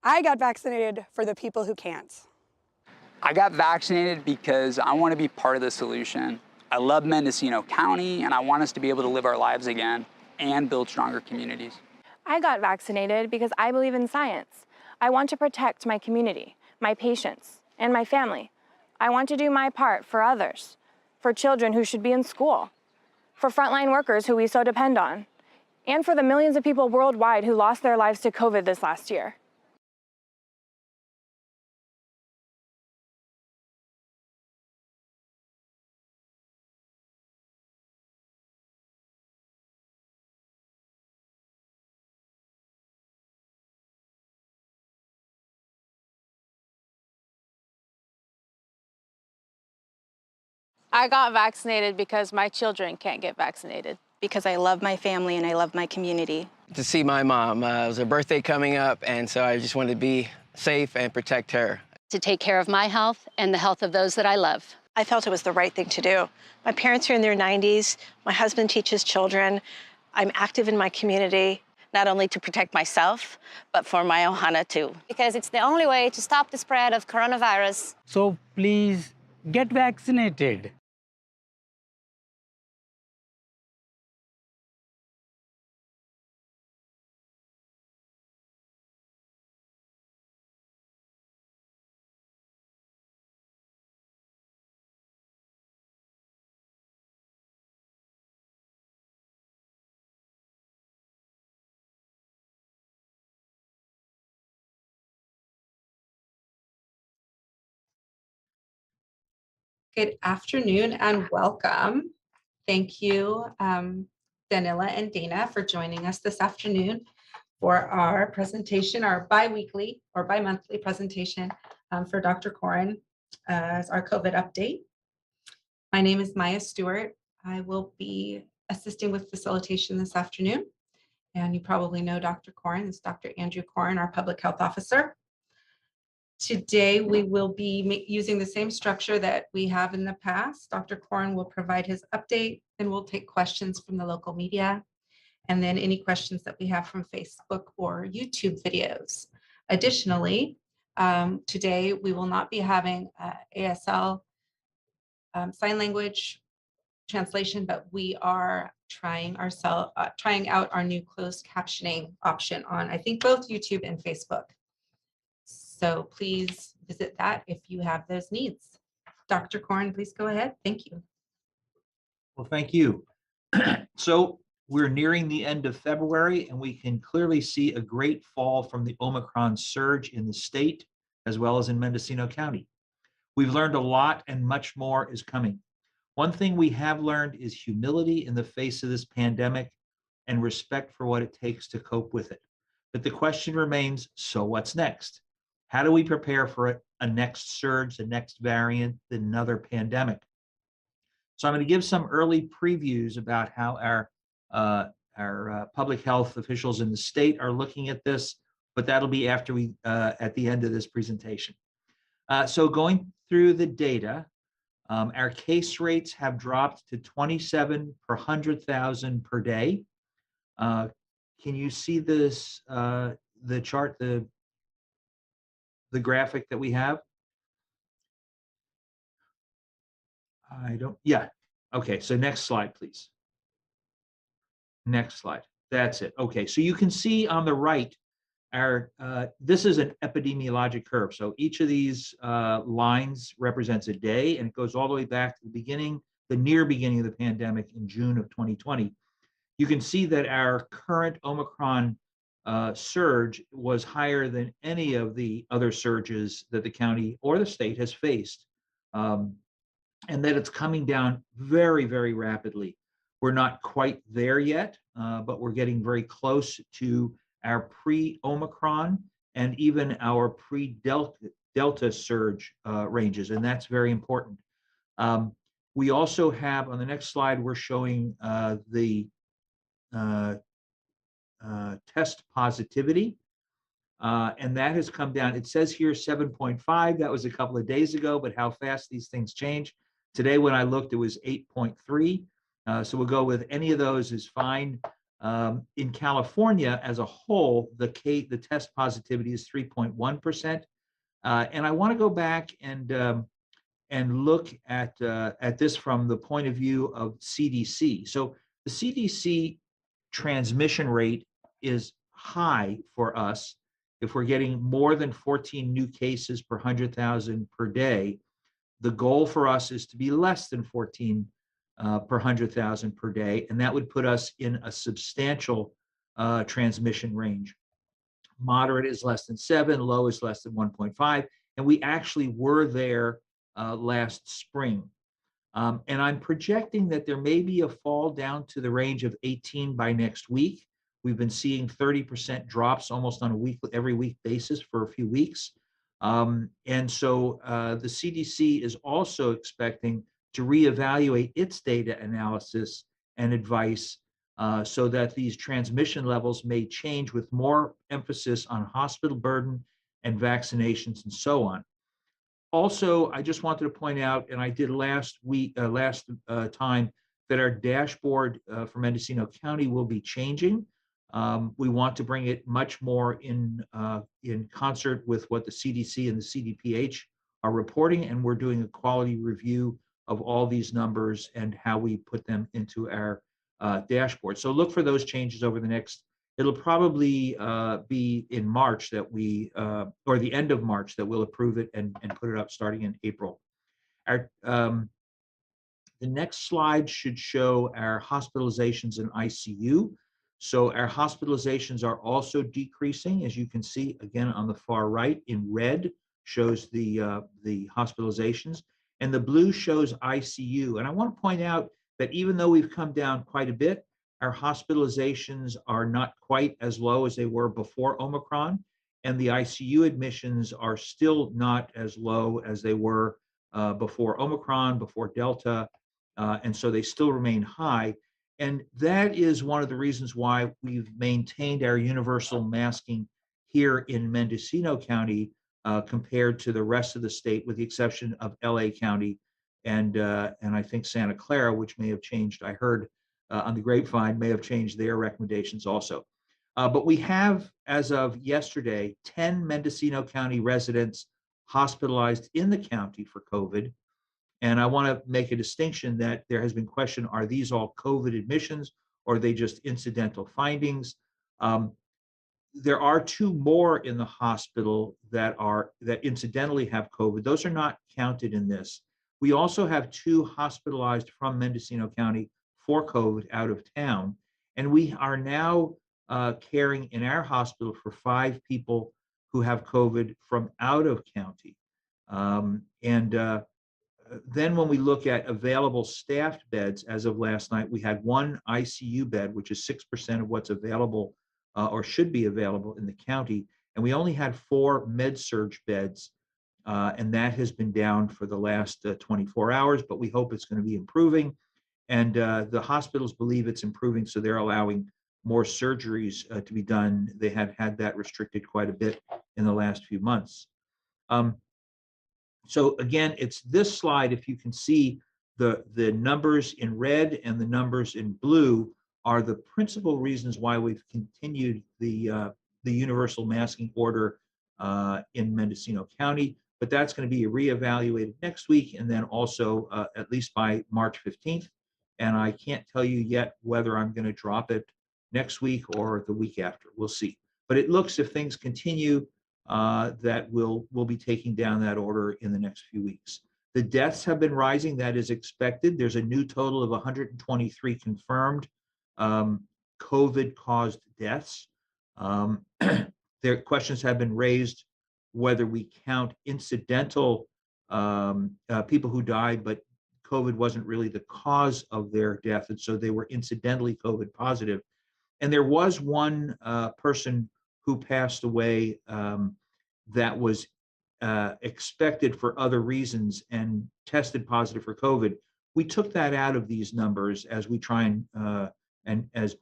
I got vaccinated for the people who can't. I got vaccinated because I want to be part of the solution. I love Mendocino County, and I want us to be able to live our lives again and build stronger communities. I got vaccinated because I believe in science. I want to protect my community, my patients, and my family. I want to do my part for others, for children who should be in school, for frontline workers who we so depend on, and for the millions of people worldwide who lost their lives to COVID this last year. I got vaccinated because my children can't get vaccinated. Because I love my family and I love my community. To see my mom. It was her birthday coming up, and so I just wanted to be safe and protect her. To take care of my health and the health of those that I love. I felt it was the right thing to do. My parents are in their 90s. My husband teaches children. I'm active in my community. Not only to protect myself, but for my ohana too. Because it's the only way to stop the spread of coronavirus. So please get vaccinated. Good afternoon and welcome. Thank you, Danila and Dana, for joining us this afternoon for our presentation, our bi-weekly or bi-monthly presentation for Dr. Coren as our COVID update. My name is Maya Stewart. I will be assisting with facilitation this afternoon. And you probably know Dr. Coren. It's Dr. Andrew Coren, our public health officer. Today, we will be using the same structure that we have in the past. Dr. Coren will provide his update, and we'll take questions from the local media, and then any questions that we have from Facebook or YouTube videos. Additionally, today, we will not be having ASL sign language translation, but we are trying out our new closed captioning option on, I think, both YouTube and Facebook. So please visit that if you have those needs. Dr. Coren, please go ahead. Thank you. Well, thank you. So we're nearing the end of February, and we can clearly see a great fall from the Omicron surge in the state, as well as in Mendocino County. We've learned a lot, and much more is coming. One thing we have learned is humility in the face of this pandemic and respect for what it takes to cope with it. But the question remains, so what's next? How do we prepare for a next surge, the next variant, another pandemic? So I'm going to give some early previews about how our public health officials in the state are looking at this, but that'll be after at the end of this presentation. So going through the data, our case rates have dropped to 27 per 100,000 per day. Can you see this, the chart, the graphic that we have? Yeah. Okay, so next slide, please. Next slide. That's it. Okay, so you can see on the right, this is an epidemiologic curve. So each of these lines represents a day, and it goes all the way back to the beginning, the near beginning of the pandemic in June of 2020. You can see that our current Omicron surge was higher than any of the other surges that the county or the state has faced, and that it's coming down very, very rapidly. We're not quite there yet, but we're getting very close to our pre-Omicron and even our pre-Delta surge ranges, and that's very important. We also have, on the next slide, we're showing the test positivity, and that has come down. It says here 7.5. That was a couple of days ago, but how fast these things change. Today, when I looked, it was 8.3. So we'll go with any of those is fine. In California as a whole, the test positivity is 3.1%. And I want to go back and look at this from the point of view of CDC. So the CDC transmission rate is high for us. If we're getting more than 14 new cases per 100,000 per day, the goal for us is to be less than 14 per 100,000 per day, and that would put us in a substantial transmission range. Moderate is less than 7, low is less than 1.5, and we actually were there last spring. And I'm projecting that there may be a fall down to the range of 18 by next week. We've been seeing 30% drops almost on a every week basis for a few weeks. And so the CDC is also expecting to reevaluate its data analysis and advice so that these transmission levels may change with more emphasis on hospital burden and vaccinations and so on. Also, I just wanted to point out, and I did last time, that our dashboard for Mendocino County will be changing. We want to bring it much more in concert with what the CDC and the CDPH are reporting, and we're doing a quality review of all these numbers and how we put them into our dashboard. So look for those changes over the next. It'll probably be in March that we, or the end of March, that we'll approve it and put it up starting in April. The next slide should show our hospitalizations in ICU. So our hospitalizations are also decreasing, as you can see again on the far right. In red shows the hospitalizations, and the blue shows ICU. And I want to point out that even though we've come down quite a bit, our hospitalizations are not quite as low as they were before Omicron, and the ICU admissions are still not as low as they were before Omicron, before Delta, and so they still remain high. And that is one of the reasons why we've maintained our universal masking here in Mendocino County compared to the rest of the state, with the exception of LA County and I think Santa Clara, which may have changed. I heard on the grapevine may have changed their recommendations also. But we have, as of yesterday, 10 Mendocino County residents hospitalized in the county for COVID. And I want to make a distinction that there has been question, are these all COVID admissions or are they just incidental findings? There are 2 more in the hospital that incidentally have COVID. Those are not counted in this. We also have 2 hospitalized from Mendocino County for COVID out of town. And we are now caring in our hospital for 5 people who have COVID from out of county. Then when we look at available staffed beds, as of last night, we had 1 ICU bed, which is 6% of what's available or should be available in the county. And we only had 4 med-surg beds, and that has been down for the last 24 hours, but we hope it's going to be improving. And the hospitals believe it's improving, so they're allowing more surgeries to be done. They had that restricted quite a bit in the last few months. So again, it's this slide. If you can see the numbers in red and the numbers in blue are the principal reasons why we've continued the universal masking order in Mendocino County. But that's going to be reevaluated next week, and then also at least by March 15th. And I can't tell you yet whether I'm going to drop it next week or the week after. We'll see. But it looks, if things continue, that we'll be taking down that order in the next few weeks. The deaths have been rising. That is expected. There's a new total of 123 confirmed COVID-caused deaths. There questions have been raised whether we count incidental people who died, but COVID wasn't really the cause of their death, and so they were incidentally COVID positive. And there was 1 person who passed away that was expected for other reasons and tested positive for COVID. We took that out of these numbers as we try and as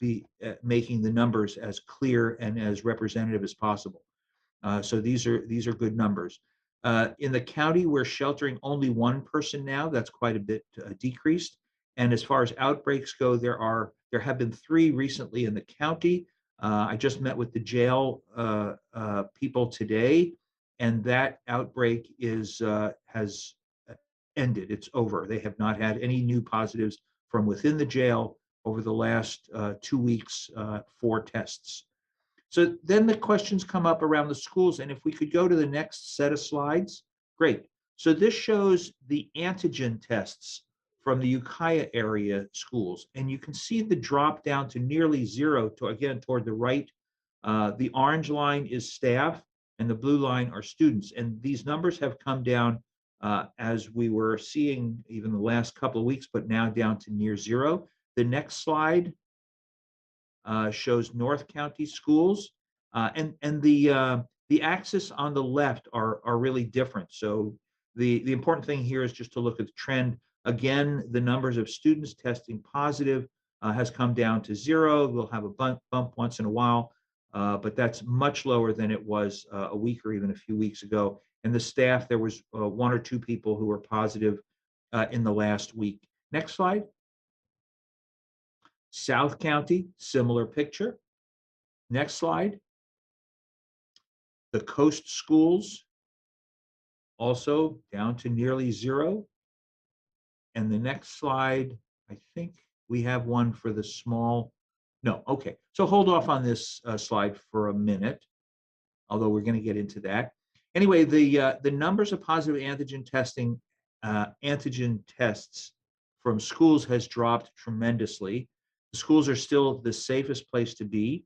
making the numbers as clear and as representative as possible. So these are good numbers. In the county, we're sheltering only 1 person now. That's quite a bit decreased. And as far as outbreaks go, there have been 3 recently in the county. I just met with the jail people today, and that outbreak has ended. It's over. They have not had any new positives from within the jail over the last 2 weeks for tests. So then the questions come up around the schools, and if we could go to the next set of slides, great. So this shows the antigen tests from the Ukiah area schools, and you can see the drop down to nearly zero, to again toward the right. The orange line is staff, and the blue line are students, and these numbers have come down as we were seeing even the last couple of weeks, but now down to near zero. The next slide shows North County schools, and the axis on the left are really different. So the important thing here is just to look at the trend. Again, the numbers of students testing positive has come down to zero. We'll have a bump once in a while, but that's much lower than it was a week or even a few weeks ago. And the staff, there was 1 or 2 people who were positive in the last week. Next slide. South County, similar picture. Next slide. The coast schools, also down to nearly zero. And the next slide, I think we have one for the small. No, okay. So hold off on this slide for a minute, although we're going to get into that. Anyway, the numbers of positive antigen testing, antigen tests from schools has dropped tremendously. The schools are still the safest place to be.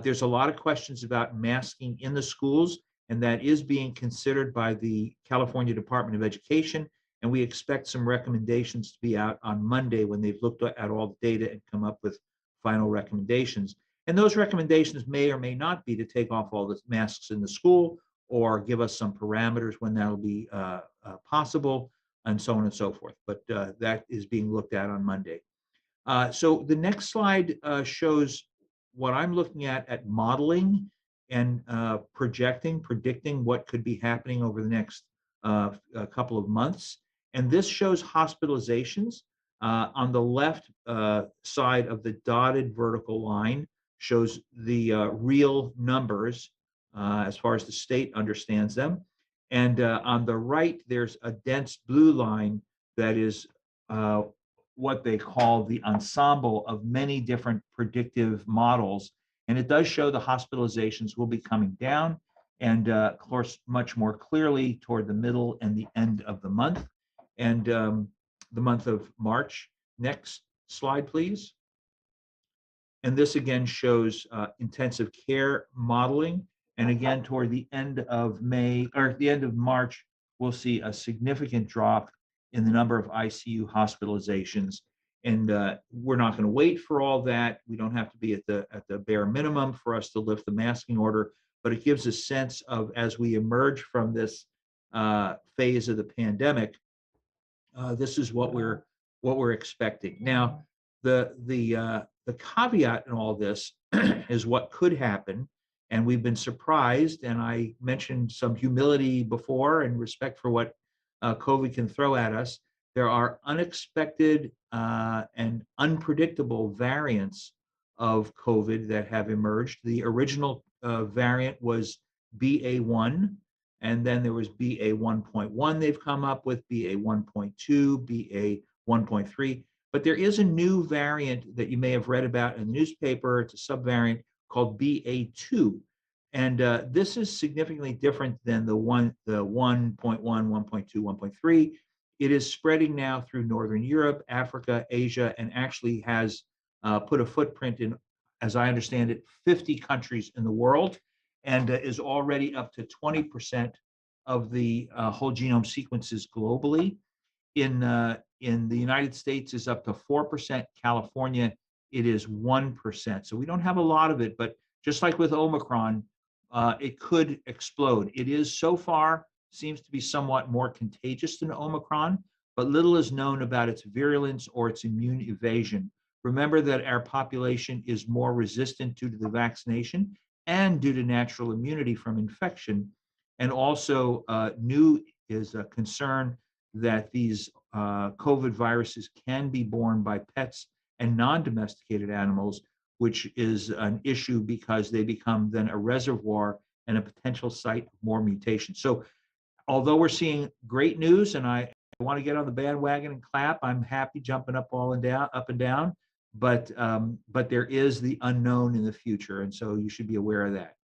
There's a lot of questions about masking in the schools, and that is being considered by the California Department of Education. And we expect some recommendations to be out on Monday when they've looked at all the data and come up with final recommendations. And those recommendations may or may not be to take off all the masks in the school or give us some parameters when that'll be possible, and so on and so forth. But that is being looked at on Monday. So the next slide shows what I'm looking at modeling and predicting what could be happening over the next couple of months. And this shows hospitalizations. On the left side of the dotted vertical line shows the real numbers as far as the state understands them. And on the right, there's a dense blue line that is what they call the ensemble of many different predictive models. And it does show the hospitalizations will be coming down, and of course, much more clearly toward the middle and the end of the month, and the month of March. Next slide, please. And this again shows intensive care modeling. And again, toward the end of May or the end of March, we'll see a significant drop in the number of ICU hospitalizations. And we're not going to wait for all that. We don't have to be at the bare minimum for us to lift the masking order, but it gives a sense of, as we emerge from this phase of the pandemic, this is what we're expecting. Now, the caveat in all this is what could happen, and we've been surprised. And I mentioned some humility before and respect for what COVID can throw at us. There are unexpected and unpredictable variants of COVID that have emerged. The original variant was BA1, and then there was BA1.1 they've come up with, BA1.2, BA1.3. But there is a new variant that you may have read about in the newspaper. It's a subvariant called BA2. And this is significantly different than the 1.1, 1.2, 1.3. It is spreading now through Northern Europe, Africa, Asia, and actually has put a footprint in, as I understand it, 50 countries in the world, and is already up to 20% of the whole genome sequences globally. In the United States is up to 4%. California, it is 1%. So we don't have a lot of it, but just like with Omicron, it could explode. It is so far seems to be somewhat more contagious than Omicron, but little is known about its virulence or its immune evasion. Remember that our population is more resistant due to the vaccination and due to natural immunity from infection. And also new is a concern that these COVID viruses can be borne by pets and non-domesticated animals, which is an issue because they become then a reservoir and a potential site of more mutations. So although we're seeing great news, and I want to get on the bandwagon and clap, I'm happy jumping up and down, but there is the unknown in the future, and so you should be aware of that.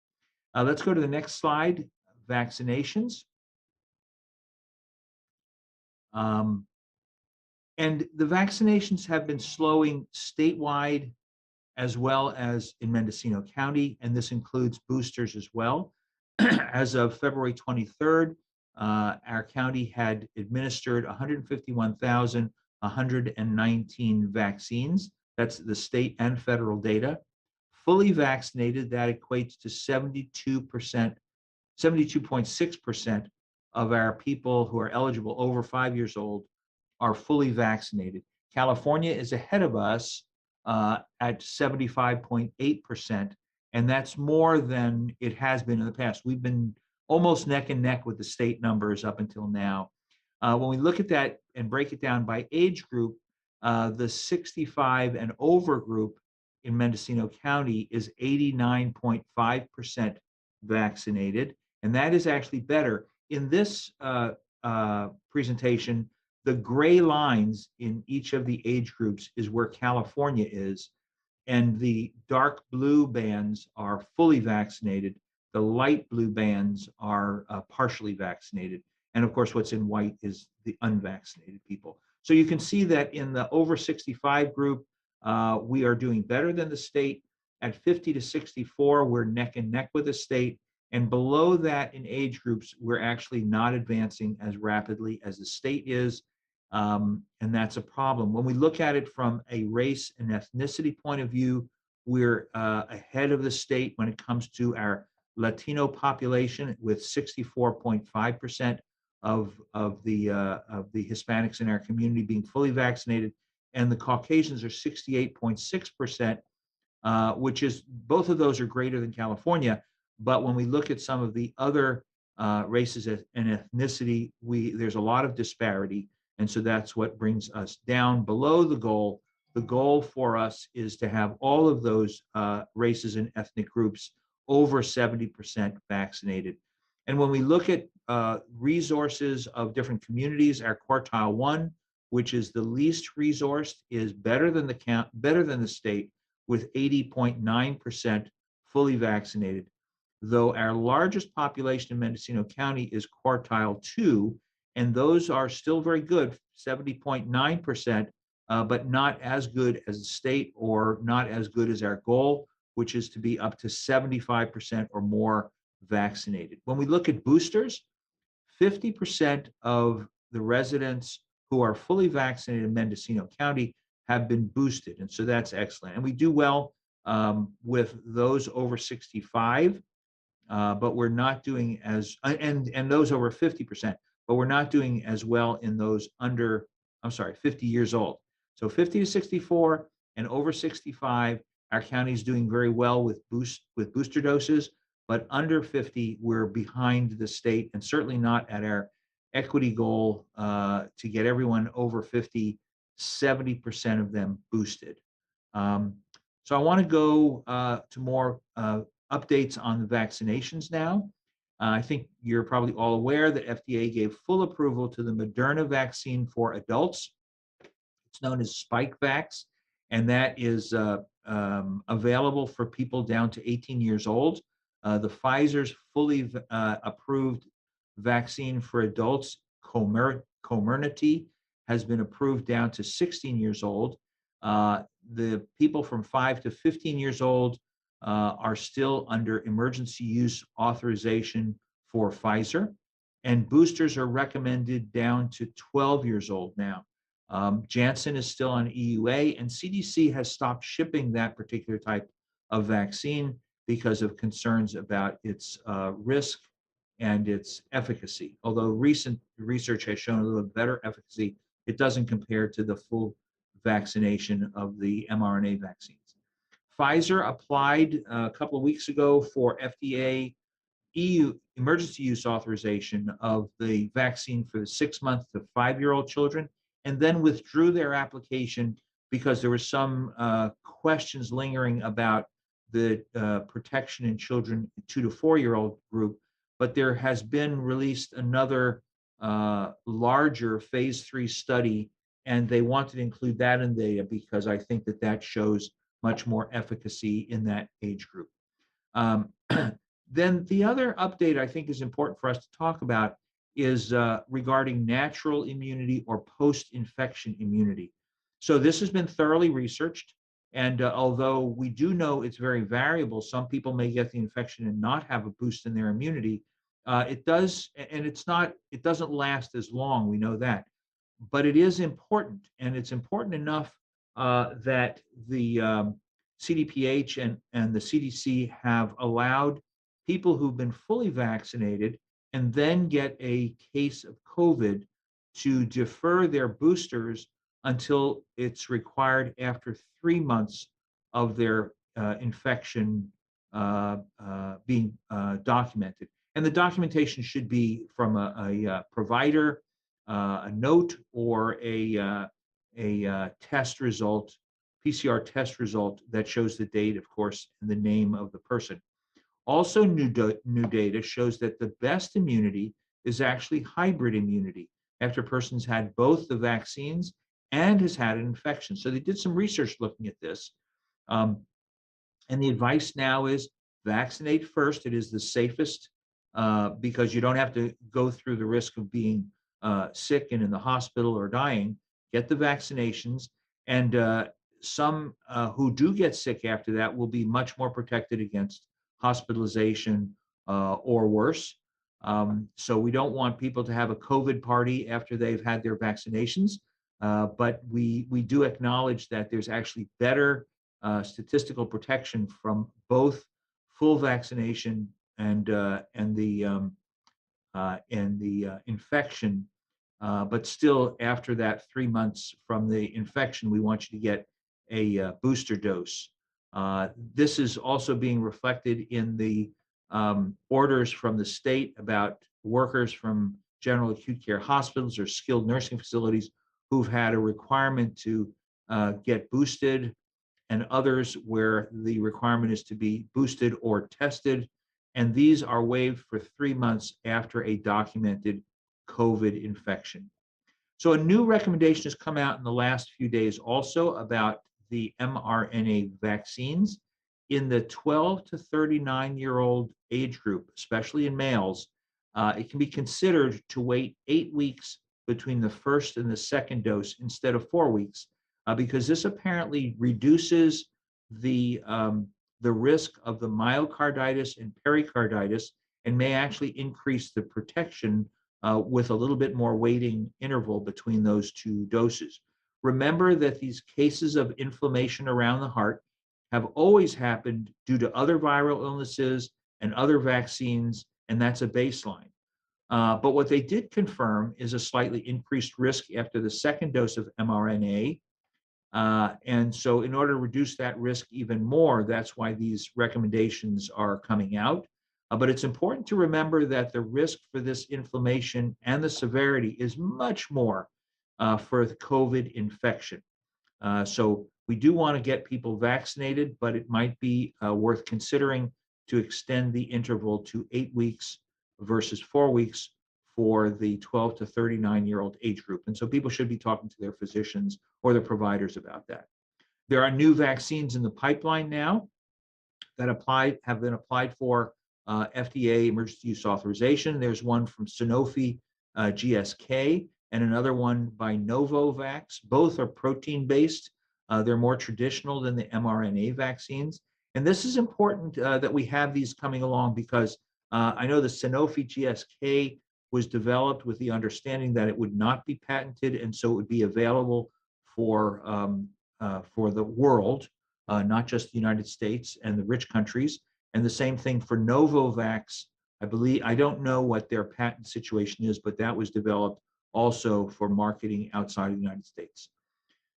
Let's go to the next slide, vaccinations. And the vaccinations have been slowing statewide as well as in Mendocino County, and this includes boosters as well. As of February 23rd, our county had administered 151,119 vaccines. That's the state and federal data. Fully vaccinated, that equates to 72.6% of our people who are eligible over 5 years old are fully vaccinated. California is ahead of us at 75.8%, and that's more than it has been in the past. We've been almost neck and neck with the state numbers up until now. When we look at that and break it down by age group, the 65 and over group in Mendocino County is 89.5% vaccinated, and that is actually better. In this presentation, the gray lines in each of the age groups is where California is, and the dark blue bands are fully vaccinated. The light blue bands are partially vaccinated. And of course, what's in white is the unvaccinated people. So you can see that in the over 65 group, we are doing better than the state. At 50 to 64, we're neck and neck with the state. And below that in age groups, we're actually not advancing as rapidly as the state is. And that's a problem. When we look at it from a race and ethnicity point of view, we're ahead of the state when it comes to our Latino population, with 64.5% of the Hispanics in our community being fully vaccinated, and the Caucasians are 68.6%, which is, both of those are greater than California. But when we look at some of the other races and ethnicity, there's a lot of disparity. And so that's what brings us down below the goal. The goal for us is to have all of those races and ethnic groups over 70% vaccinated. And when we look at resources of different communities, our quartile 1, which is the least resourced, is better than the state, with 80.9% fully vaccinated. Though our largest population in Mendocino County is quartile 2, and those are still very good, 70.9%, but not as good as the state, or not as good as our goal, which is to be up to 75% or more vaccinated. When we look at boosters, 50% of the residents who are fully vaccinated in Mendocino County have been boosted, and so that's excellent. And we do well with those over 65, but we're not doing as, and those over 50%, but we're not doing as well in those under, 50 years old. So 50 to 64 and over 65, our county is doing very well with booster doses, but under 50, we're behind the state, and certainly not at our equity goal to get everyone over 50, 70% of them boosted. So I want to go to more updates on the vaccinations now. I think you're probably all aware that FDA gave full approval to the Moderna vaccine for adults. It's known as Spikevax, and that is available for people down to 18 years old. The Pfizer's fully approved vaccine for adults, Comirnaty, has been approved down to 16 years old. The people from 5 to 15 years old are still under emergency use authorization for Pfizer, and boosters are recommended down to 12 years old now. Janssen is still on EUA, and CDC has stopped shipping that particular type of vaccine because of concerns about its risk and its efficacy. Although recent research has shown a little better efficacy, it doesn't compare to the full vaccination of the mRNA vaccines. Pfizer applied a couple of weeks ago for FDA EU emergency use authorization of the vaccine for the 6-month to 5-year-old children, and then withdrew their application because there were some questions lingering about the protection in children 2 to 4-year-old group. But there has been released another larger phase 3 study, and they wanted to include that in data because I think that that shows much more efficacy in that age group. Then the other update I think is important for us to talk about is regarding natural immunity or post-infection immunity. So this has been thoroughly researched, and although we do know it's very variable, some people may get the infection and not have a boost in their immunity. It does, and it doesn't last as long, we know that. But it is important, and it's important enough that the CDPH and the CDC have allowed people who've been fully vaccinated and then get a case of COVID to defer their boosters until it's required after 3 months of their infection being documented. And the documentation should be from a provider, a note, or a test result, PCR test result that shows the date, of course, and the name of the person. Also, new data shows that the best immunity is actually hybrid immunity after a person's had both the vaccines and has had an infection. So they did some research looking at this. And the advice now is vaccinate first. It is the safest because you don't have to go through the risk of being sick and in the hospital or dying. Get the vaccinations. And some who do get sick after that will be much more protected against hospitalization or worse. So we don't want people to have a COVID party after they've had their vaccinations, but we do acknowledge that there's actually better statistical protection from both full vaccination and the infection. But still, after that 3 months from the infection, we want you to get a booster dose. This is also being reflected in the orders from the state about workers from general acute care hospitals or skilled nursing facilities who've had a requirement to get boosted, and others where the requirement is to be boosted or tested. And these are waived for 3 months after a documented COVID infection. So a new recommendation has come out in the last few days also about the mRNA vaccines in the 12 to 39-year-old age group, especially in males. It can be considered to wait 8 weeks between the first and the second dose instead of 4 weeks, because this apparently reduces the risk of the myocarditis and pericarditis and may actually increase the protection with a little bit more waiting interval between those 2 doses. Remember that these cases of inflammation around the heart have always happened due to other viral illnesses and other vaccines, and that's a baseline. But what they did confirm is a slightly increased risk after the second dose of mRNA. And so in order to reduce that risk even more, that's why these recommendations are coming out. But it's important to remember that the risk for this inflammation and the severity is much more for the COVID infection. So we do want to get people vaccinated, but it might be worth considering to extend the interval to 8 weeks versus 4 weeks for the 12 to 39-year-old age group. And so people should be talking to their physicians or their providers about that. There are new vaccines in the pipeline now that have been applied for FDA emergency use authorization. There's one from Sanofi GSK and another one by Novavax. Both are protein-based. They're more traditional than the mRNA vaccines. And this is important that we have these coming along because I know the Sanofi GSK was developed with the understanding that it would not be patented, and so it would be available for the world, not just the United States and the rich countries. And the same thing for Novavax. I don't know what their patent situation is, but that was developed also for marketing outside of the United States.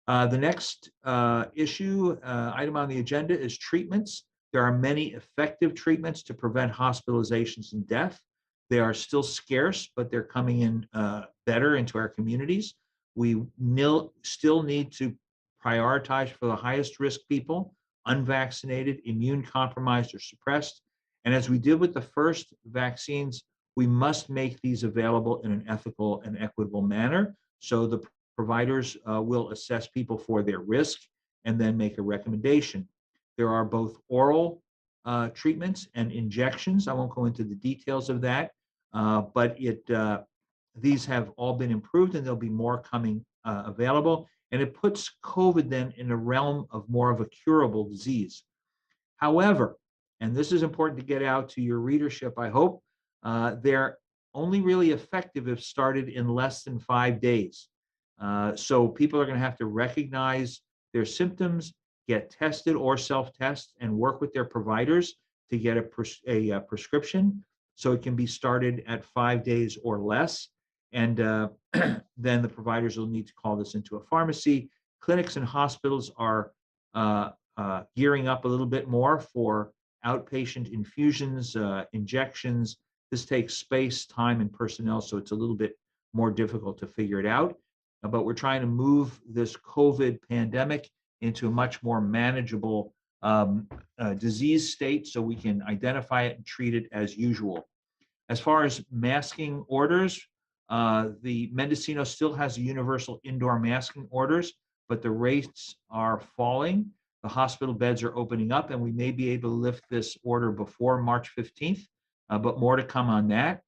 The next item on the agenda is treatments. There are many effective treatments to prevent hospitalizations and death. They are still scarce, but they're coming in better into our communities. We still need to prioritize for the highest risk people, unvaccinated, immune compromised, or suppressed. And as we did with the first vaccines, we must make these available in an ethical and equitable manner. So the providers will assess people for their risk and then make a recommendation. There are both oral treatments and injections. I won't go into the details of that, but these have all been improved and there'll be more coming available. And it puts COVID then in a realm of more of a curable disease. However, and this is important to get out to your readership, I hope, they're only really effective if started in less than 5 days. So people are going to have to recognize their symptoms, get tested or self-test, and work with their providers to get a prescription so it can be started at 5 days or less. And then the providers will need to call this into a pharmacy. Clinics and hospitals are gearing up a little bit more for outpatient infusions, injections. This takes space, time, and personnel, so it's a little bit more difficult to figure it out. But we're trying to move this COVID pandemic into a much more manageable disease state so we can identify it and treat it as usual. As far as masking orders, the Mendocino still has universal indoor masking orders, but the rates are falling. The hospital beds are opening up, and we may be able to lift this order before March 15th, but more to come on that.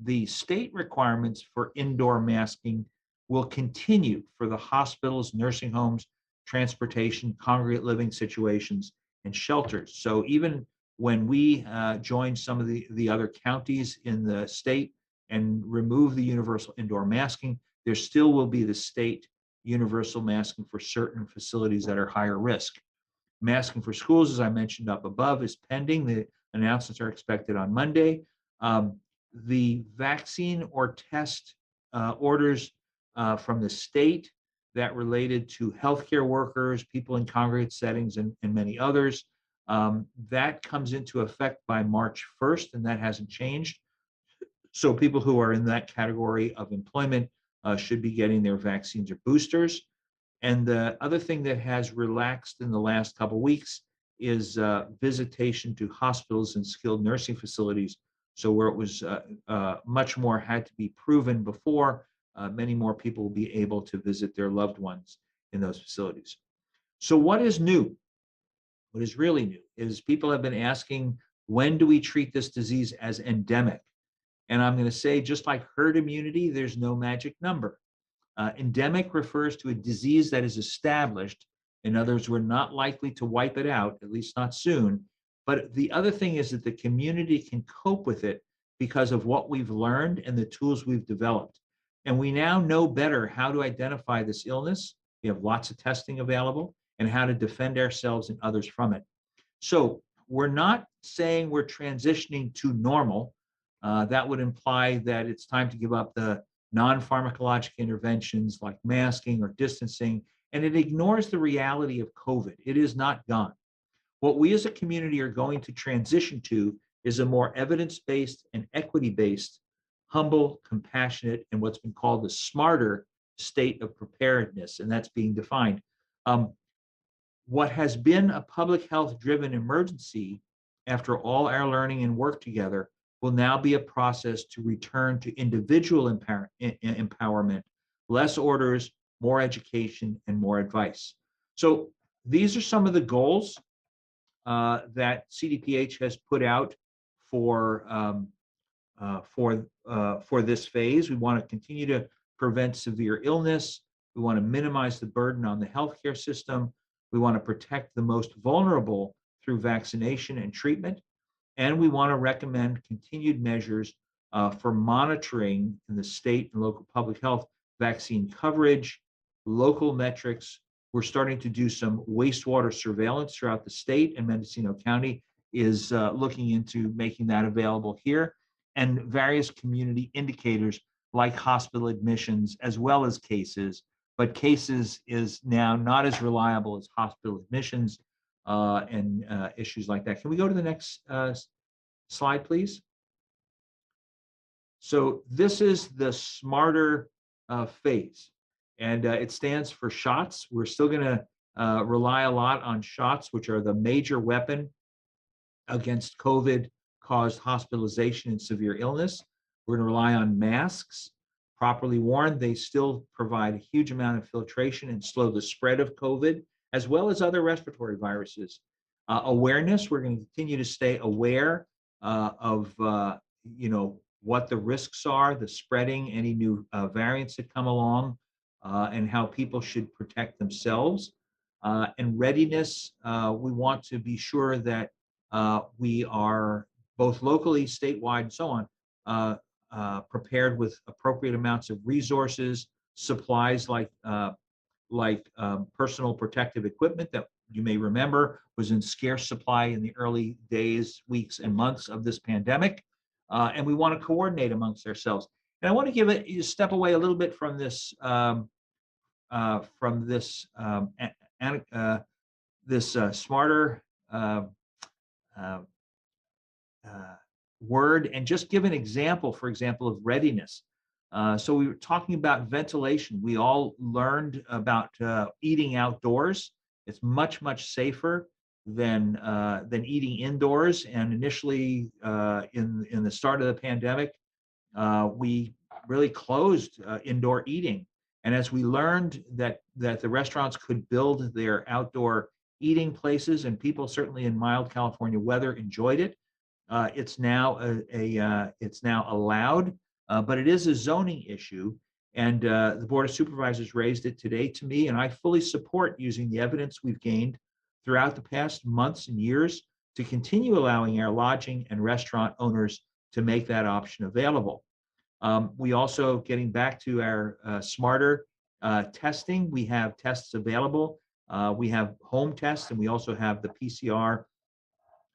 The state requirements for indoor masking will continue for the hospitals, nursing homes, transportation, congregate living situations, and shelters. So even when we join some of the other counties in the state and remove the universal indoor masking, there still will be the state universal masking for certain facilities that are higher risk. Masking for schools, as I mentioned up above, is pending. The announcements are expected on Monday. The vaccine or test orders from the state that related to healthcare workers, people in congregate settings, and many others, that comes into effect by March 1st, and that hasn't changed. So people who are in that category of employment should be getting their vaccines or boosters. And the other thing that has relaxed in the last couple of weeks is visitation to hospitals and skilled nursing facilities. So where it was much more had to be proven before, many more people will be able to visit their loved ones in those facilities. So what is new? What is really new is people have been asking, when do we treat this disease as endemic? And I'm going to say, just like herd immunity, there's no magic number. Endemic refers to a disease that is established. In other words, we're not likely to wipe it out, at least not soon. But the other thing is that the community can cope with it because of what we've learned and the tools we've developed. And we now know better how to identify this illness. We have lots of testing available, and how to defend ourselves and others from it. So we're not saying we're transitioning to normal. That would imply that it's time to give up the non-pharmacologic interventions like masking or distancing, and it ignores the reality of COVID. It is not gone. What we as a community are going to transition to is a more evidence-based and equity-based, humble, compassionate, and what's been called the smarter state of preparedness, and that's being defined. What has been a public health-driven emergency, after all our learning and work together, will now be a process to return to individual empowerment, less orders, more education, and more advice. So these are some of the goals that CDPH has put out for this phase. We want to continue to prevent severe illness. We want to minimize the burden on the healthcare system. We want to protect the most vulnerable through vaccination and treatment. And we want to recommend continued measures for monitoring in the state and local public health, vaccine coverage, local metrics. We're starting to do some wastewater surveillance throughout the state, and Mendocino County is looking into making that available here, and various community indicators like hospital admissions as well as cases. But cases is now not as reliable as hospital admissions and issues like that. Can we go to the next slide, please? So this is the smarter phase. and it stands for shots. We're still going to rely a lot on shots, which are the major weapon against COVID-caused hospitalization and severe illness. We're going to rely on masks, properly worn. They still provide a huge amount of filtration and slow the spread of COVID, as well as other respiratory viruses. Awareness, we're going to continue to stay aware of what the risks are, the spreading, any new variants that come along, and how people should protect themselves. And readiness, we want to be sure that we are both locally, statewide, and so on, prepared with appropriate amounts of resources, supplies like personal protective equipment that you may remember was in scarce supply in the early days, weeks, and months of this pandemic. And we want to coordinate amongst ourselves. And I want to give it, you step away a little bit from this smarter word and just give an example, for example, of readiness. So we were talking about ventilation. We all learned about eating outdoors. It's much, much safer than eating indoors. And initially, in the start of the pandemic, we really closed indoor eating. And as we learned that the restaurants could build their outdoor eating places, and people certainly in mild California weather enjoyed it, it's now it's now allowed, but it is a zoning issue. And the Board of Supervisors raised it today to me, and I fully support using the evidence we've gained throughout the past months and years to continue allowing our lodging and restaurant owners to make that option available. We also, getting back to our smarter testing, we have tests available. We have home tests, and we also have the PCR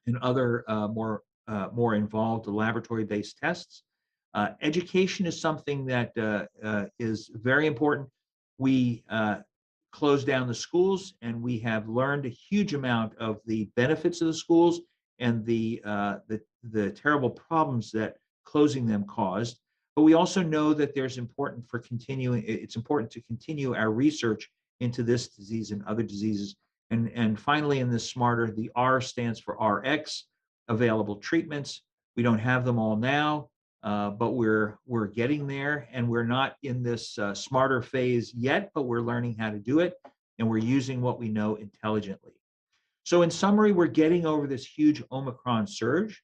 and other more involved laboratory-based tests. Education is something that is very important. We closed down the schools, and we have learned a huge amount of the benefits of the schools and the terrible problems that closing them caused. But we also know that it's important to continue our research into this disease and other diseases. And finally, in this smarter, the R stands for RX, available treatments. We don't have them all now, but we're getting there, and we're not in this smarter phase yet, but we're learning how to do it, and we're using what we know intelligently. So in summary, we're getting over this huge Omicron surge.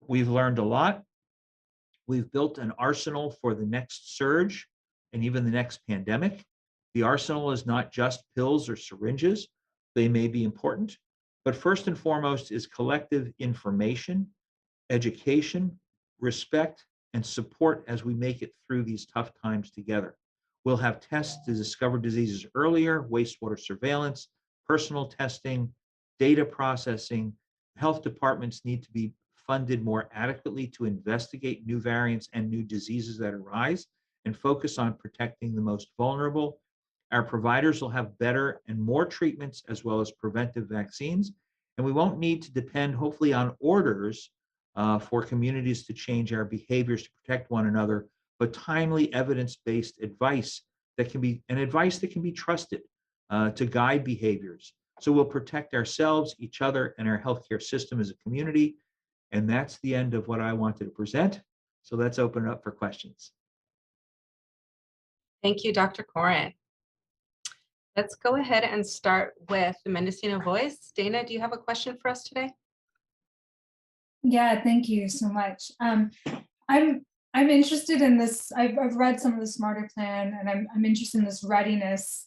We've learned a lot. We've built an arsenal for the next surge and even the next pandemic. The arsenal is not just pills or syringes. They may be important, but first and foremost is collective information, education, respect, and support as we make it through these tough times together. We'll have tests to discover diseases earlier, wastewater surveillance, personal testing, data processing. Health departments need to be funded more adequately to investigate new variants and new diseases that arise and focus on protecting the most vulnerable. Our providers will have better and more treatments as well as preventive vaccines, and we won't need to depend, hopefully, on orders for communities to change our behaviors to protect one another, but timely evidence-based advice that can be trusted to guide behaviors. So we'll protect ourselves, each other, and our healthcare system as a community. And that's the end of what I wanted to present. So let's open it up for questions. Thank you, Dr. Coren. Let's go ahead and start with the Mendocino Voice. Dana, do you have a question for us today? Yeah, thank you so much. I'm interested in this. I've read some of the Smarter Plan, and I'm interested in this readiness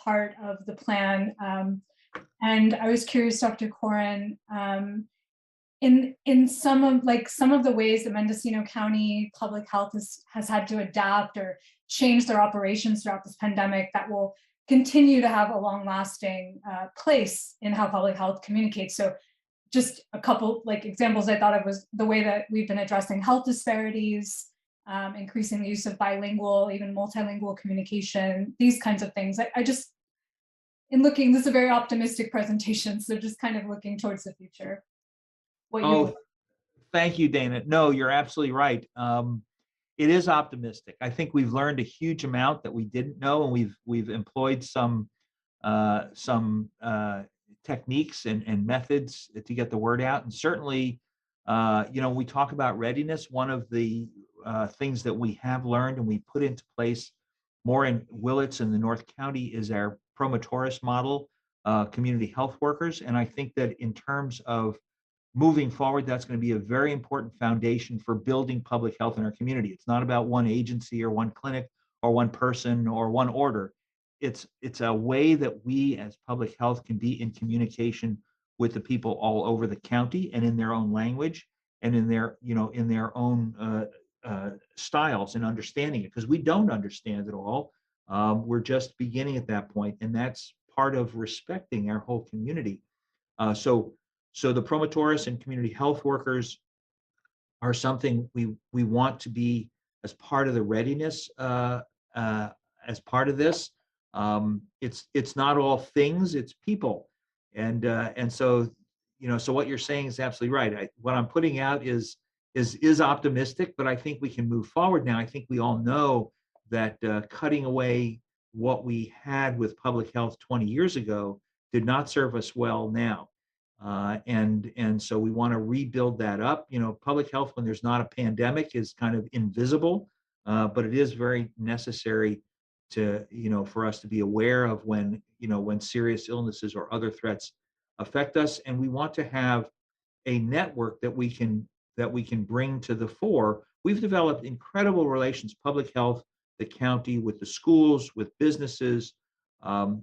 part of the plan. And I was curious, Dr. Coren, in some of the ways that Mendocino County Public Health has had to adapt or change their operations throughout this pandemic that will continue to have a long-lasting place in how public health communicates. So just a couple examples I thought of was the way that we've been addressing health disparities, increasing the use of bilingual, even multilingual communication, these kinds of things. I just, in looking, this is a very optimistic presentation, so just kind of looking towards the future. Thank you, Dana. No, you're absolutely right. it is optimistic. I think we've learned a huge amount that we didn't know, and we've employed some techniques and methods to get the word out. And certainly, we talk about readiness. One of the things that we have learned and we put into place more in Willits and the North County is our promotoris model, community health workers. And I think that in terms of moving forward, that's going to be a very important foundation for building public health in our community. It's not about one agency or one clinic or one person or one order. It's a way that we as public health can be in communication with the people all over the county and in their own language and in their own styles and understanding it, because we don't understand it all. We're just beginning at that point, and that's part of respecting our whole community. So the promotoris and community health workers are something we want to be as part of the readiness as part of this. It's not all things, it's people. And so, so what you're saying is absolutely right. What I'm putting out is optimistic, but I think we can move forward now. I think we all know that cutting away what we had with public health 20 years ago did not serve us well now. And so we want to rebuild that up. Public health when there's not a pandemic is kind of invisible, but it is very necessary to, for us to be aware of when serious illnesses or other threats affect us. And we want to have a network that we can bring to the fore. We've developed incredible relations, public health, the county, with the schools, with businesses,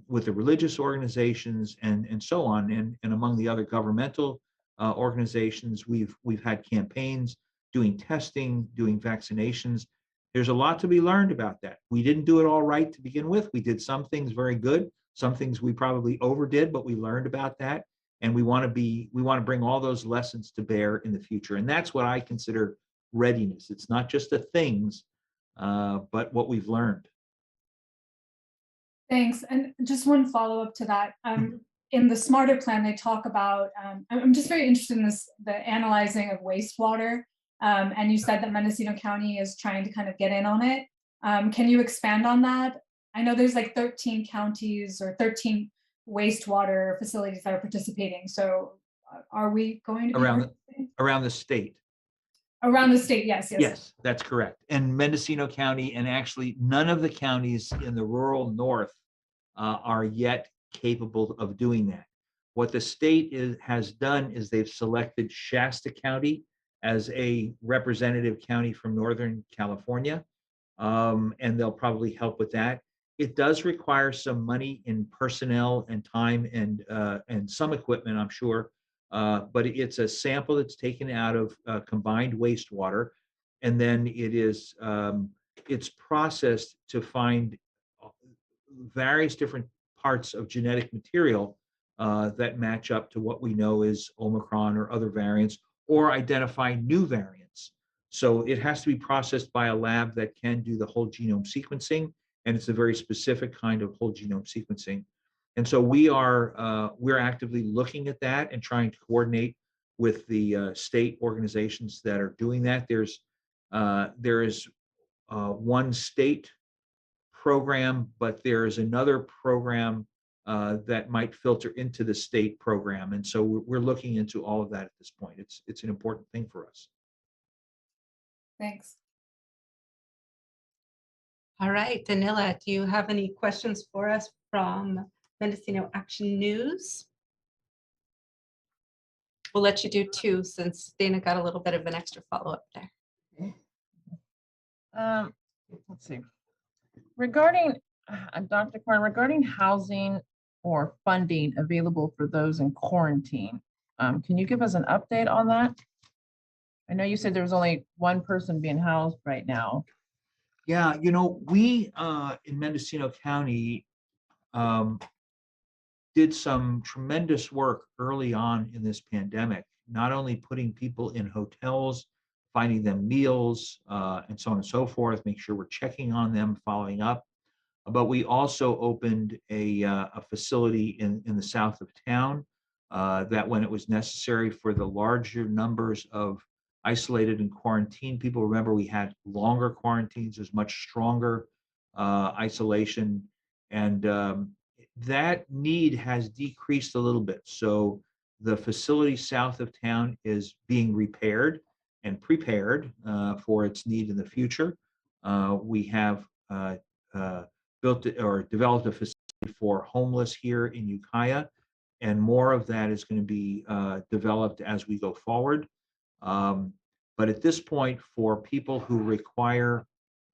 with the religious organizations, and so on, and among the other governmental organizations. We've had campaigns doing testing, doing vaccinations. There's a lot to be learned about that. We didn't do it all right to begin with. We did some things very good, some things we probably overdid, but we learned about that. And we want to bring all those lessons to bear in the future. And that's what I consider readiness. It's not just the things, but what we've learned. Thanks. And just one follow-up to that. In the Smarter Plan, they talk about, I'm just very interested in the analyzing of wastewater. And you said that Mendocino County is trying to kind of get in on it. Can you expand on that? I know there's like 13 counties or 13 wastewater facilities that are participating. So are we going to around the state? Around the state, yes. Yes, that's correct. And Mendocino County, and actually none of the counties in the rural north are yet capable of doing that. What the state has done is they've selected Shasta County as a representative county from Northern California, and they'll probably help with that. It does require some money in personnel and time and some equipment, I'm sure, but it's a sample that's taken out of combined wastewater, and then it's processed to find various different parts of genetic material that match up to what we know is Omicron or other variants, or identify new variants. So it has to be processed by a lab that can do the whole genome sequencing, and it's a very specific kind of whole genome sequencing. And so we're actively looking at that and trying to coordinate with the state organizations that are doing that. There is one state program, but there is another program that might filter into the state program. And so we're looking into all of that at this point. It's an important thing for us. Thanks. All right, Danila, do you have any questions for us from Mendocino Action News? We'll let you do two since Dana got a little bit of an extra follow-up there. Let's see. Regarding, Dr. Coren, regarding housing or funding available for those in quarantine, can you give us an update on that? I know you said there was only one person being housed right now. Yeah, we in Mendocino County did some tremendous work early on in this pandemic, not only putting people in hotels, finding them meals, and so on and so forth, make sure we're checking on them, following up, but we also opened a facility in the south of town that when it was necessary for the larger numbers of isolated and quarantined people. Remember, we had longer quarantines, there's much stronger isolation, and that need has decreased a little bit. So the facility south of town is being repaired and prepared for its need in the future. We have built or developed a facility for homeless here in Ukiah, and more of that is going to be developed as we go forward. But at this point, for people who require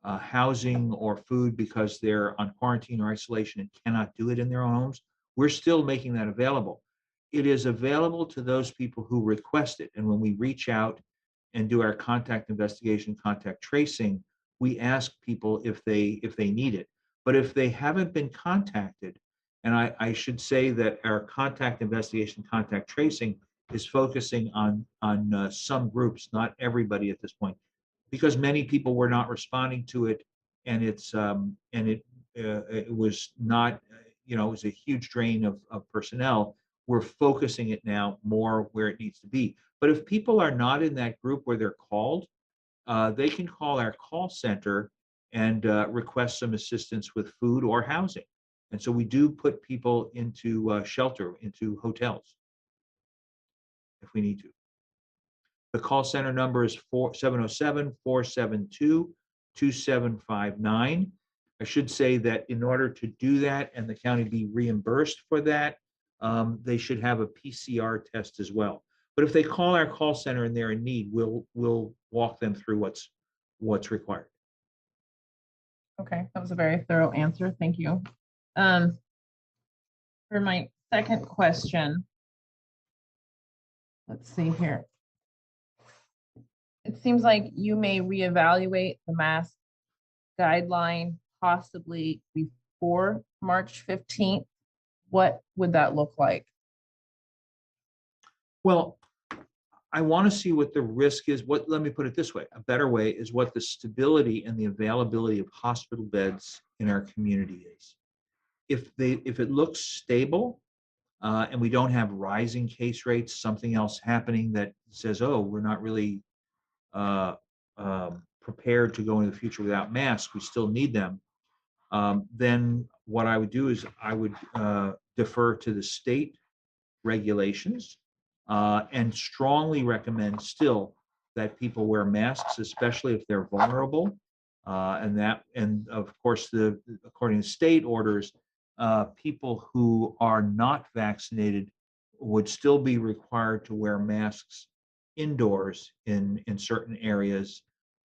housing or food because they're on quarantine or isolation and cannot do it in their own homes, we're still making that available. It is available to those people who request it. And when we reach out and do our contact investigation, contact tracing, we ask people if they need it. But if they haven't been contacted, and I should say that our contact investigation, contact tracing is focusing on some groups, not everybody at this point, because many people were not responding to it, and it was not, it was a huge drain of personnel. We're focusing it now more where it needs to be. But if people are not in that group where they're called, they can call our call center and request some assistance with food or housing. And so we do put people into shelter, into hotels, if we need to. The call center number is 707-472-2759. I should say that in order to do that and the county be reimbursed for that, they should have a PCR test as well. But if they call our call center and they're in need, we'll walk them through what's required. Okay, that was a very thorough answer. Thank you. For my second question, let's see here. It seems like you may reevaluate the mask guideline possibly before March 15th. What would that look like? Well, I want to see what the risk is. Let me put it this way. A better way is what the stability and the availability of hospital beds in our community is. If it looks stable and we don't have rising case rates, something else happening that says, oh, we're not really prepared to go into the future without masks, we still need them, then what I would do is I would defer to the state regulations and strongly recommend still that people wear masks, especially if they're vulnerable. And of course, according to state orders, people who are not vaccinated would still be required to wear masks indoors in certain areas,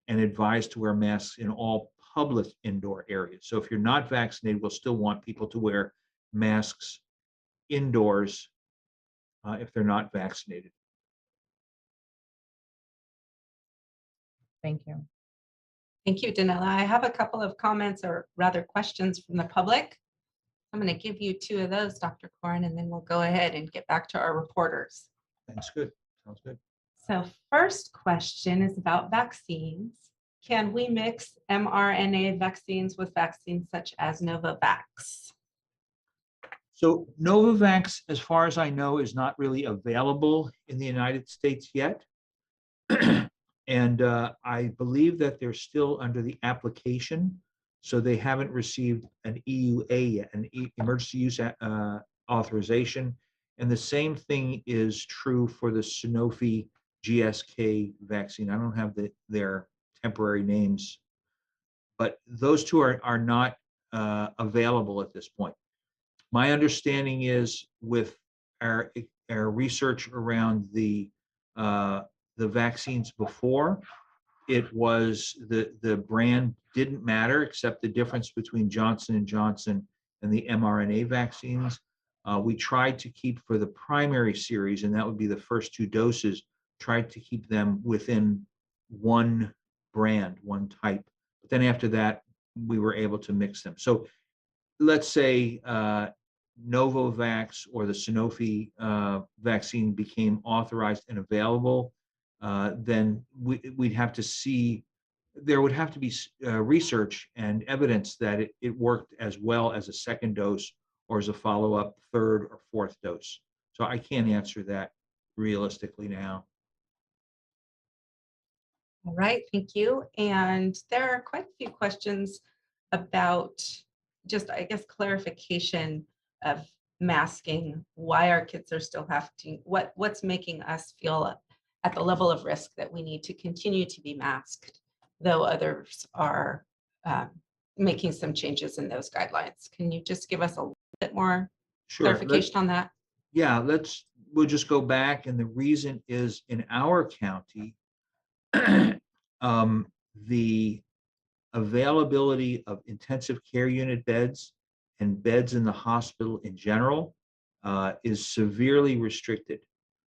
and advised to wear masks in all public indoor areas. So if you're not vaccinated, we'll still want people to wear masks indoors if they're not vaccinated. Thank you. Thank you, Danila. I have a couple of comments, or rather questions, from the public. I'm going to give you two of those, Dr. Coren, and then we'll go ahead and get back to our reporters. That's good. Sounds good. So first question is about vaccines. Can we mix mRNA vaccines with vaccines such as Novavax? So Novavax, as far as I know, is not really available in the United States yet. And I believe that they're still under the application. So they haven't received an EUA yet, an emergency use authorization. And the same thing is true for the Sanofi GSK vaccine. I don't have their temporary names, but those two are not available at this point. My understanding is, with our research around the vaccines before, it was the brand didn't matter, except the difference between Johnson & Johnson and the mRNA vaccines. We tried to keep, for the primary series, and that would be the first two doses, tried to keep them within one brand, one type. But then after that, we were able to mix them. So let's say Novavax or the Sanofi vaccine became authorized and available, then we'd have to see, there would have to be research and evidence that it worked as well as a second dose or as a follow-up third or fourth dose. So I can't answer that realistically now. All right, thank you. And there are quite a few questions about just, I guess, clarification of masking, why our kids are still having, what's making us feel at the level of risk that we need to continue to be masked, though others are making some changes in those guidelines. Can you just give us a little bit more Sure. clarification on that? Yeah, we'll just go back. And the reason is in our county, the availability of intensive care unit beds and beds in the hospital in general is severely restricted,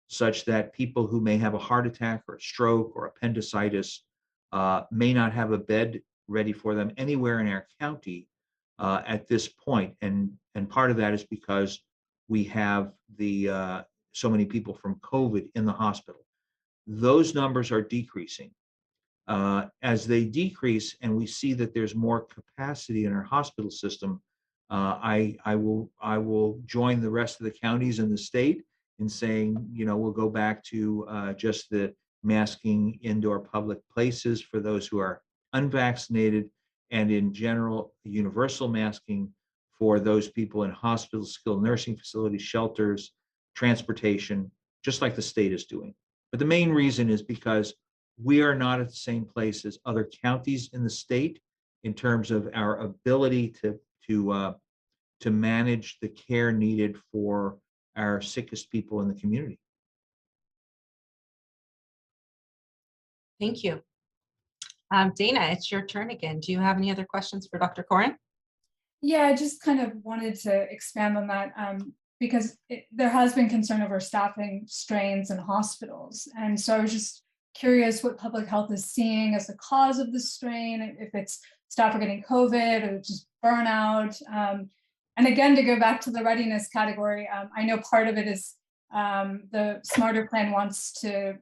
such that people who may have a heart attack or a stroke or appendicitis may not have a bed ready for them anywhere in our county at this point. And part of that is because we have so many people from COVID in the hospital. Those numbers are decreasing. As they decrease and we see that there's more capacity in our hospital system, I will join the rest of the counties in the state in saying, we'll go back to just the masking indoor public places for those who are unvaccinated, and in general, universal masking for those people in hospitals, skilled nursing facilities, shelters, transportation, just like the state is doing. But the main reason is because we are not at the same place as other counties in the state in terms of our ability to manage the care needed for our sickest people in the community. Thank you. Dana, it's your turn again. Do you have any other questions for Dr. Coren? Yeah, I just kind of wanted to expand on that because there has been concern over staffing strains in hospitals. And so I was just curious what public health is seeing as the cause of this strain, if it's staff are getting COVID or just burnout. And again, to go back to the readiness category, I know part of it is the Smarter Plan wants to,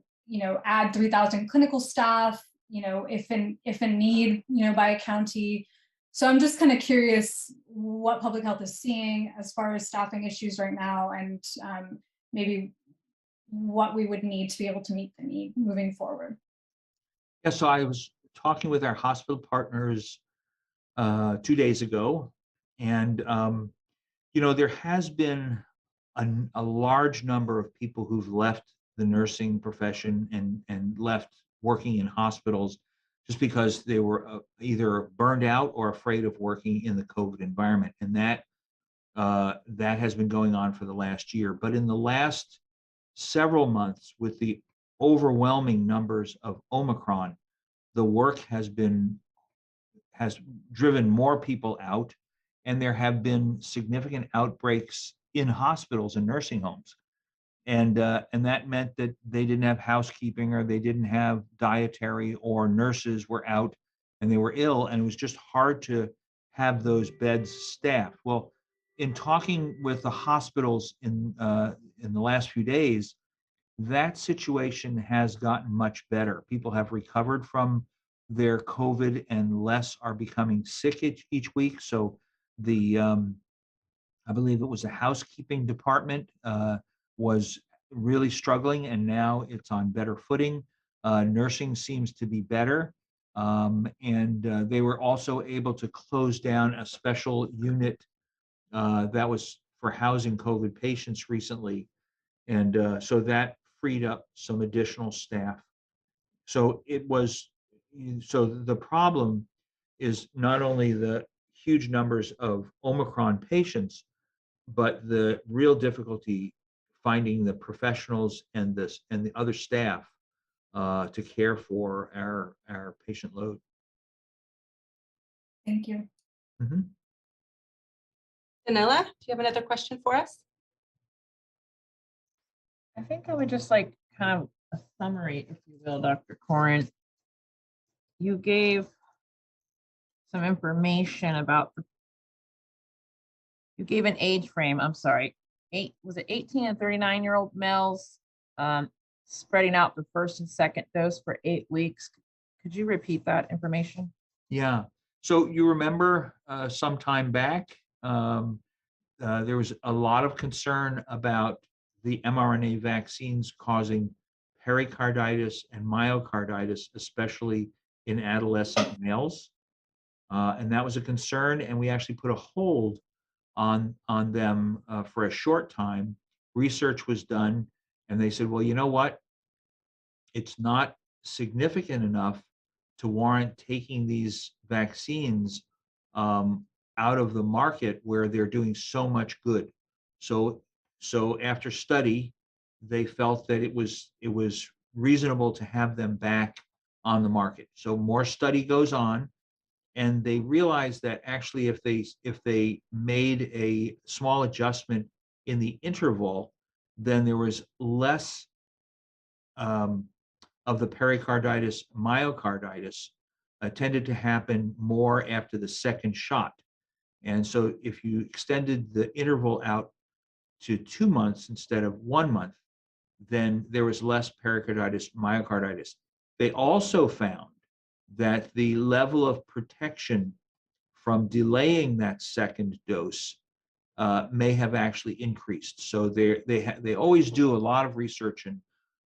add 3,000 clinical staff, if in need, by a county. So I'm just kind of curious what public health is seeing as far as staffing issues right now, and maybe what we would need to be able to meet the need moving forward. Yeah, so I was talking with our hospital partners 2 days ago, and there has been a large number of people who've left the nursing profession and left working in hospitals just because they were either burned out or afraid of working in the COVID environment. And that has been going on for the last year. But in the last several months, with the overwhelming numbers of Omicron, the work has driven more people out, and there have been significant outbreaks in hospitals and nursing homes. And that meant that they didn't have housekeeping, or they didn't have dietary, or nurses were out and they were ill, and it was just hard to have those beds staffed. Well, in talking with the hospitals in the last few days, that situation has gotten much better. People have recovered from their COVID and less are becoming sick each week. So I believe it was the housekeeping department was really struggling, and now it's on better footing. Nursing seems to be better. And they were also able to close down a special unit that was for housing COVID patients recently. And so that freed up some additional staff. So the problem is not only the huge numbers of Omicron patients, but the real difficulty finding the professionals and the other staff to care for our patient load. Thank you. Mm-hmm. Danila, do you have another question for us? I think I would just like kind of a summary, if you will, Dr. Coren. You gave some information about you gave an age frame, I'm sorry, was it 18 and 39-year-old males spreading out the first and second dose for 8 weeks. Could you repeat that information? Yeah. So you remember some time back, there was a lot of concern about the mRNA vaccines causing pericarditis and myocarditis, especially in adolescent males. And that was a concern, and we actually put a hold on them for a short time. Research was done, and they said, well, you know what? It's not significant enough to warrant taking these vaccines out of the market where they're doing so much good. So after study, they felt that it was reasonable to have them back on the market. So more study goes on, and they realized that actually if they made a small adjustment in the interval, then there was less of the pericarditis, myocarditis tended to happen more after the second shot. And so if you extended the interval out to 2 months instead of 1 month, then there was less pericarditis, myocarditis. They also found that the level of protection from delaying that second dose may have actually increased. So they always do a lot of research, and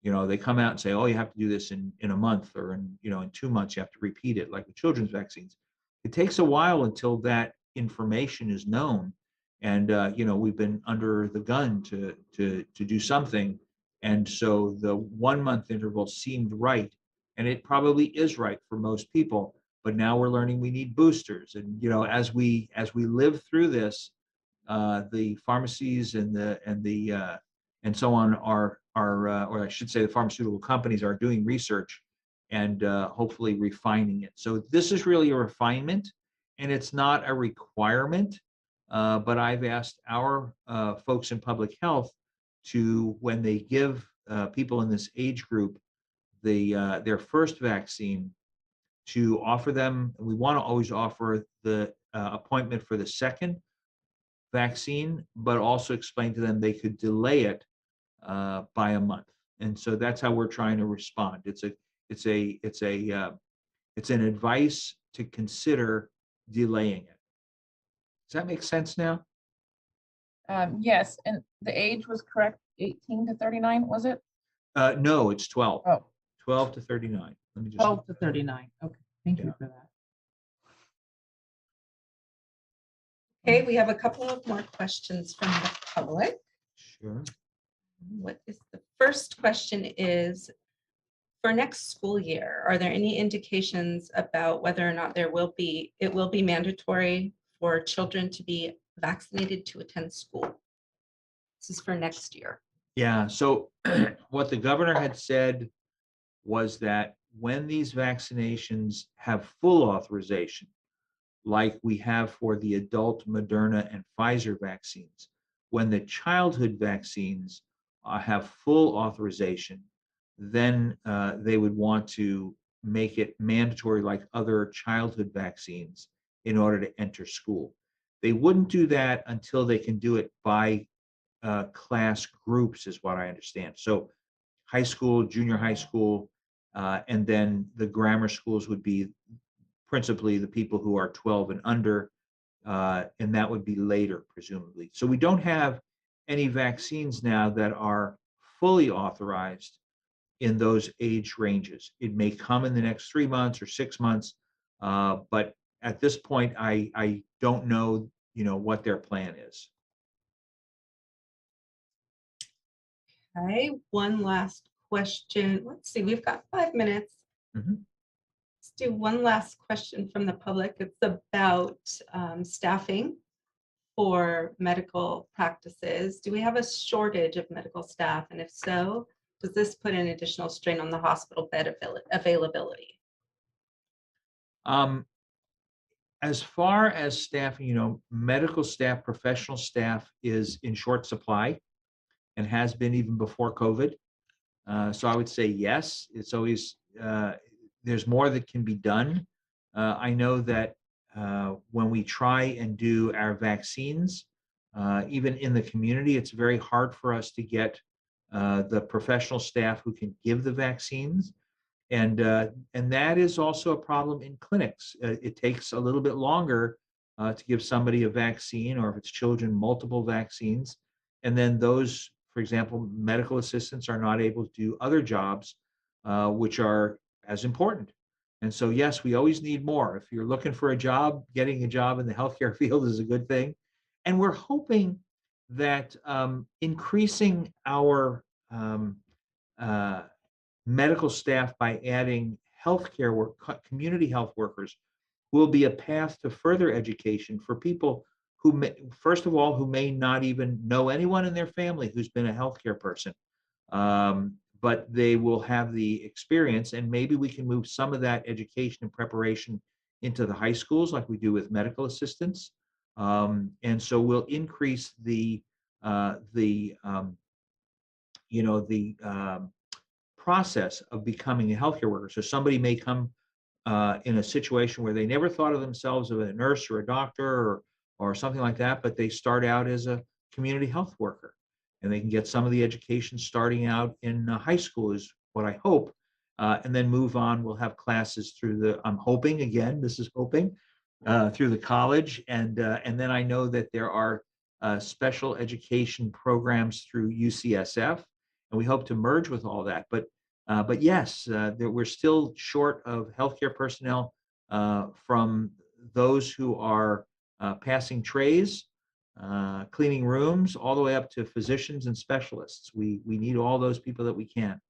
they come out and say, oh, you have to do this in a month, or in 2 months you have to repeat it, like with children's vaccines. It takes a while until that information is known, and we've been under the gun to do something, and so the 1 month interval seemed right, and it probably is right for most people. But now we're learning we need boosters, and as we live through this, the pharmacies and so on are or I should say the pharmaceutical companies are doing research and hopefully refining it. So this is really a refinement, and it's not a requirement. But I've asked our folks in public health to, when they give people in this age group their first vaccine, to offer them. We want to always offer the appointment for the second vaccine, but also explain to them they could delay it by a month. And so that's how we're trying to respond. It's an advice to consider delaying it. Does that make sense now? Yes, and the age was correct, 18 to 39, was it? No, it's 12. Oh. 12 to 39. Let me just 12 to 39. Okay, thank you for that. Okay, we have a couple of more questions from the public. Sure. What is the first question is, for next school year, are there any indications about whether or not it will be mandatory for children to be vaccinated to attend school? This is for next year. Yeah, so what the governor had said was that when these vaccinations have full authorization, like we have for the adult Moderna and Pfizer vaccines, when the childhood vaccines have full authorization, then they would want to make it mandatory like other childhood vaccines in order to enter school. They wouldn't do that until they can do it by class groups, is what I understand. So high school, junior high school, and then the grammar schools would be principally the people who are 12 and under, and that would be later, presumably. So we don't have any vaccines now that are fully authorized in those age ranges. It may come in the next 3 months or 6 months, but at this point, I don't know, what their plan is. Okay, one last question. Let's see, we've got 5 minutes. Let's do one last question from the public. It's about staffing for medical practices. Do we have a shortage of medical staff? And if so, does this put an additional strain on the hospital bed availability? As far as staffing, medical staff, professional staff is in short supply and has been even before COVID. So I would say yes, it's always, there's more that can be done. I know that when we try and do our vaccines, even in the community, it's very hard for us to get the professional staff who can give the vaccines. And that is also a problem in clinics. It takes a little bit longer to give somebody a vaccine, or if it's children, multiple vaccines. And then those for example, medical assistants are not able to do other jobs, which are as important. And so, yes, we always need more. If you're looking for a job, getting a job in the healthcare field is a good thing. And we're hoping that increasing our medical staff by adding healthcare work, community health workers, will be a path to further education for people who may, first of all, who may not even know anyone in their family who's been a healthcare person. But they will have the experience, and maybe we can move some of that education and preparation into the high schools like we do with medical assistants. And so we'll increase the process of becoming a healthcare worker. So somebody may come in a situation where they never thought of themselves as a nurse or a doctor or something like that, but they start out as a community health worker, and they can get some of the education starting out in high school is what I hope, and then move on. We'll have classes through the, I'm hoping, again, this is hoping, through the college, and then I know that there are special education programs through UCSF, and we hope to merge with all that. But yes, we're still short of healthcare personnel, from those who are passing trays, cleaning rooms, all the way up to physicians and specialists. We need all those people that we can.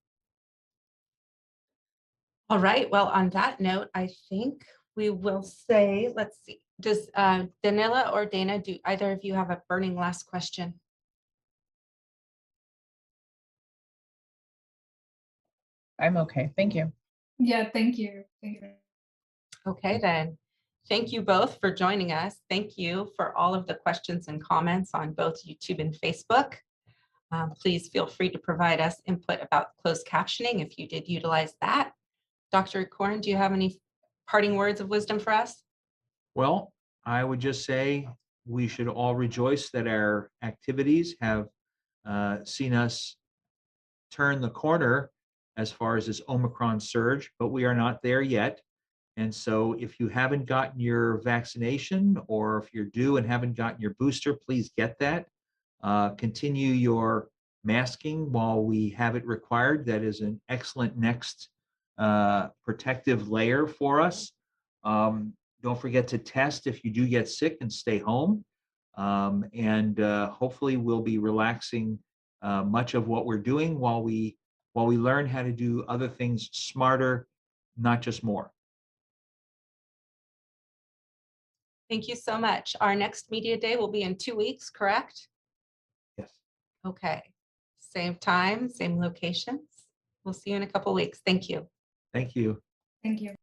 All right. Well, on that note, I think we will say, let's see, does Danila or Dana, do either of you have a burning last question? I'm okay. Thank you. Yeah, thank you. Thank you. Okay, then. Thank you both for joining us. Thank you for all of the questions and comments on both YouTube and Facebook. Please feel free to provide us input about closed captioning if you did utilize that. Dr. Coren, do you have any parting words of wisdom for us? Well, I would just say we should all rejoice that our activities have seen us turn the corner as far as this Omicron surge, but we are not there yet. And so if you haven't gotten your vaccination, or if you're due and haven't gotten your booster, please get that. Continue your masking while we have it required. That is an excellent next protective layer for us. Don't forget to test if you do get sick and stay home. And hopefully we'll be relaxing much of what we're doing while we learn how to do other things smarter, not just more. Thank you so much. Our next media day will be in 2 weeks, correct? Yes. Okay. Same time, same locations. We'll see you in a couple weeks. Thank you. Thank you. Thank you.